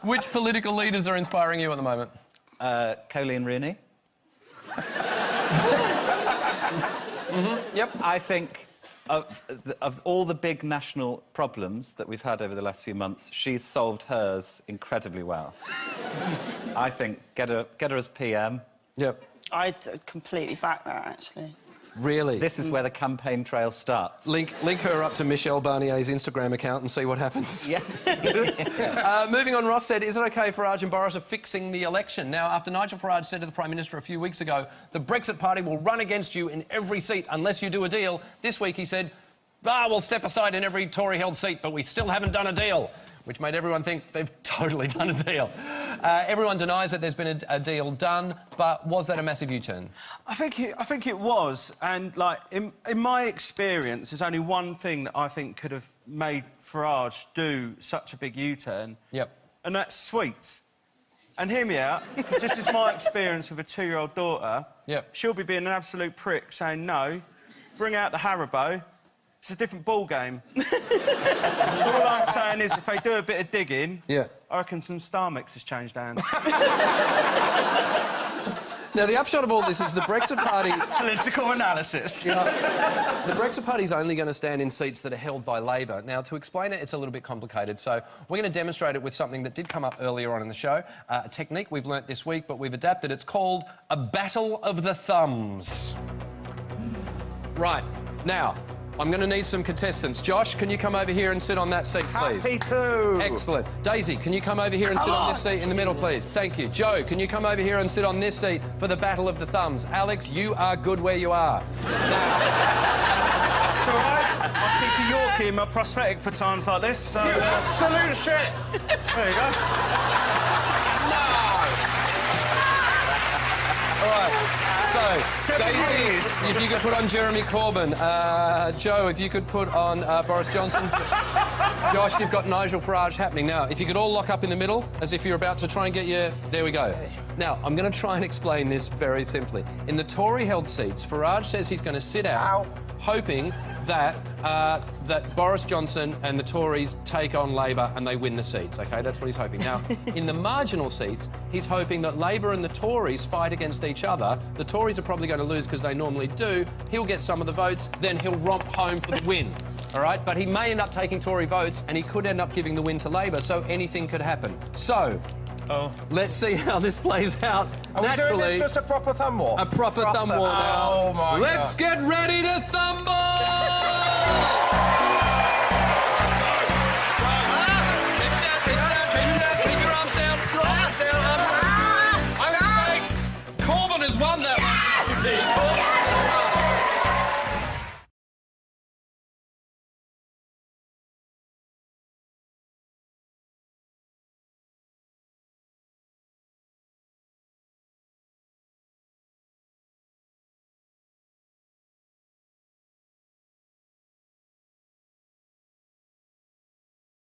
Which political leaders are inspiring you at the moment? Colleen Rooney. Yep. I think of all the big national problems that we've had over the last few months, she's solved hers incredibly well. I think get her as PM. Yep. I'd completely back that, actually. Really? This is where the campaign trail starts. Link her up to Michelle Barnier's Instagram account and see what happens. Yeah. Moving on, Ross said, is it OK Farage and Boris are fixing the election? Now, after Nigel Farage said to the Prime Minister a few weeks ago, the Brexit Party will run against you in every seat unless you do a deal, this week he said, we'll step aside in every Tory-held seat, but we still haven't done a deal, which made everyone think they've totally done a deal. Everyone denies that there's been a deal done, but was that a massive U-turn? I think it was, and, like, in my experience, there's only one thing that I think could have made Farage do such a big U-turn. Yep. And that's sweets. And hear me out, because this is my experience with a 2-year-old daughter. Yep. She'll be being an absolute prick, saying no, bring out the Haribo. It's a different ball game. So all I'm saying is, if they do a bit of digging, yeah, I reckon some Star Mix has changed hands. Now, the upshot of all this is the Brexit Party... Political analysis. You know, the Brexit Party is only going to stand in seats that are held by Labor. Now, to explain it, it's a little bit complicated, so we're going to demonstrate it with something that did come up earlier on in the show, a technique we've learnt this week, but we've adapted. It's called a battle of the thumbs. Right. Now, I'm going to need some contestants. Josh, can you come over here and sit on that seat, please? Happy to. Excellent. Daisy, can you come over here and sit on this seat in the middle, please? Thank you. Joe, can you come over here and sit on this seat for the battle of the thumbs? Alex, you are good where you are. Now... It's all right. I'll keep a Yorkie in my prosthetic for times like this, so... Absolute shit. There you go. All right. So, Daisy, if you could put on Jeremy Corbyn. Joe, if you could put on Boris Johnson. Josh, you've got Nigel Farage happening. Now, if you could all lock up in the middle, as if you're about to try and get your... There we go. Now, I'm going to try and explain this very simply. In the Tory-held seats, Farage says he's going to sit out, hoping that that Boris Johnson and the Tories take on Labor and they win the seats, OK? That's what he's hoping. Now, in the marginal seats, he's hoping that Labor and the Tories fight against each other. The Tories are probably going to lose because they normally do. He'll get some of the votes, then he'll romp home for the win. All right? But he may end up taking Tory votes and he could end up giving the win to Labor, so anything could happen. So... let's see how this plays out. Are we doing this just a proper thumb war? A proper thumb war now. Oh, my God. Let's get ready to thumble!